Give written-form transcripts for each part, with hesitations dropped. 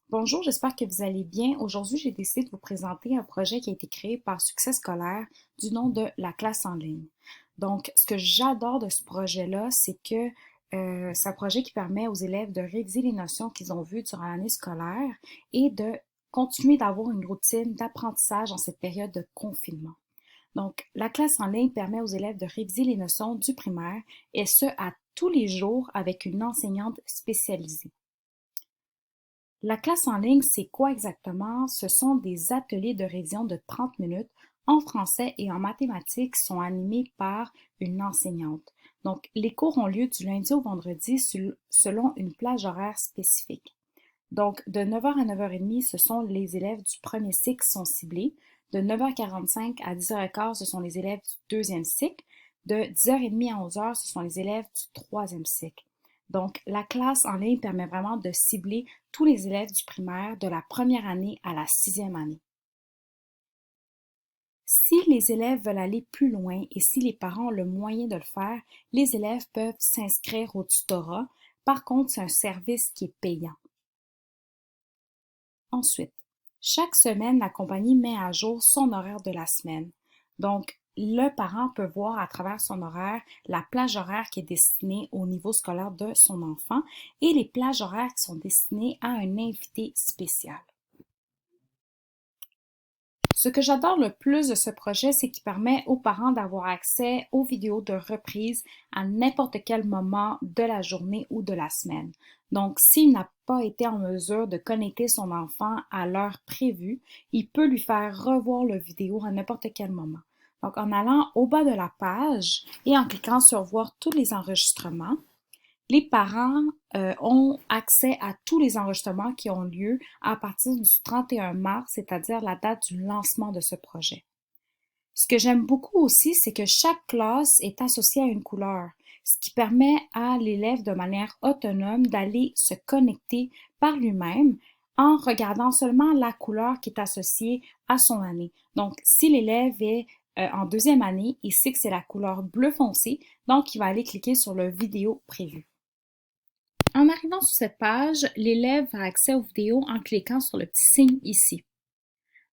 Bonjour, j'espère que vous allez bien. Aujourd'hui, j'ai décidé de vous présenter un projet qui a été créé par Succès scolaire du nom de la classe en ligne. Donc, ce que j'adore de ce projet-là, c'est que c'est un projet qui permet aux élèves de réviser les notions qu'ils ont vues durant l'année scolaire et de continuer d'avoir une routine d'apprentissage en cette période de confinement. Donc, la classe en ligne permet aux élèves de réviser les notions du primaire et ce, à tous les jours avec une enseignante spécialisée. La classe en ligne, c'est quoi exactement? Ce sont des ateliers de révision de 30 minutes en français et en mathématiques qui sont animés par une enseignante. Donc, les cours ont lieu du lundi au vendredi selon une plage horaire spécifique. Donc, de 9h à 9h30, ce sont les élèves du premier cycle qui sont ciblés. De 9h45 à 10h15, ce sont les élèves du deuxième cycle. De 10h30 à 11h, ce sont les élèves du troisième cycle. Donc, la classe en ligne permet vraiment de cibler tous les élèves du primaire de la première année à la sixième année. Si les élèves veulent aller plus loin et si les parents ont le moyen de le faire, les élèves peuvent s'inscrire au tutorat. Par contre, c'est un service qui est payant. Ensuite, chaque semaine, la compagnie met à jour son horaire de la semaine. Donc, le parent peut voir à travers son horaire la plage horaire qui est destinée au niveau scolaire de son enfant et les plages horaires qui sont destinées à un invité spécial. Ce que j'adore le plus de ce projet, c'est qu'il permet aux parents d'avoir accès aux vidéos de reprise à n'importe quel moment de la journée ou de la semaine. Donc, s'il n'a pas été en mesure de connecter son enfant à l'heure prévue, il peut lui faire revoir la vidéo à n'importe quel moment. Donc, en allant au bas de la page et en cliquant sur voir tous les enregistrements, les parents ont accès à tous les enregistrements qui ont lieu à partir du 31 mars, c'est-à-dire la date du lancement de ce projet. Ce que j'aime beaucoup aussi, c'est que chaque classe est associée à une couleur, ce qui permet à l'élève de manière autonome d'aller se connecter par lui-même en regardant seulement la couleur qui est associée à son année. Donc, si l'élève est en deuxième année, il sait que c'est la couleur bleu foncé, donc il va aller cliquer sur le vidéo prévu. En arrivant sur cette page, l'élève a accès aux vidéos en cliquant sur le petit signe ici.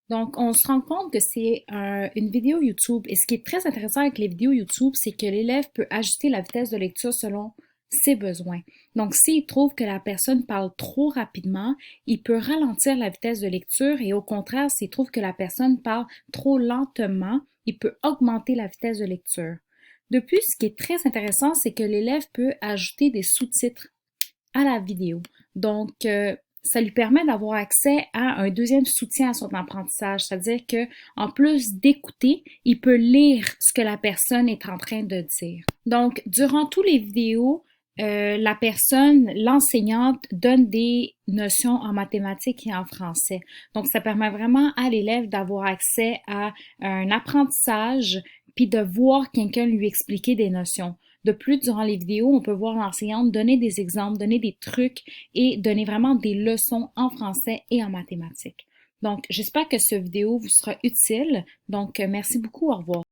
Donc, on se rend compte que c'est une vidéo YouTube. Et ce qui est très intéressant avec les vidéos YouTube, c'est que l'élève peut ajuster la vitesse de lecture selon ses besoins. Donc, s'il trouve que la personne parle trop rapidement, il peut ralentir la vitesse de lecture et au contraire, s'il trouve que la personne parle trop lentement, il peut augmenter la vitesse de lecture. De plus, ce qui est très intéressant, c'est que l'élève peut ajouter des sous-titres à la vidéo. Donc, ça lui permet d'avoir accès à un deuxième soutien à son apprentissage, c'est-à-dire que en plus d'écouter, il peut lire ce que la personne est en train de dire. Donc, durant tous les vidéos, la personne, l'enseignante, donne des notions en mathématiques et en français. Donc, ça permet vraiment à l'élève d'avoir accès à un apprentissage puis de voir quelqu'un lui expliquer des notions. De plus, durant les vidéos, on peut voir l'enseignante donner des exemples, donner des trucs et donner vraiment des leçons en français et en mathématiques. Donc, j'espère que cette vidéo vous sera utile. Donc, merci beaucoup. Au revoir.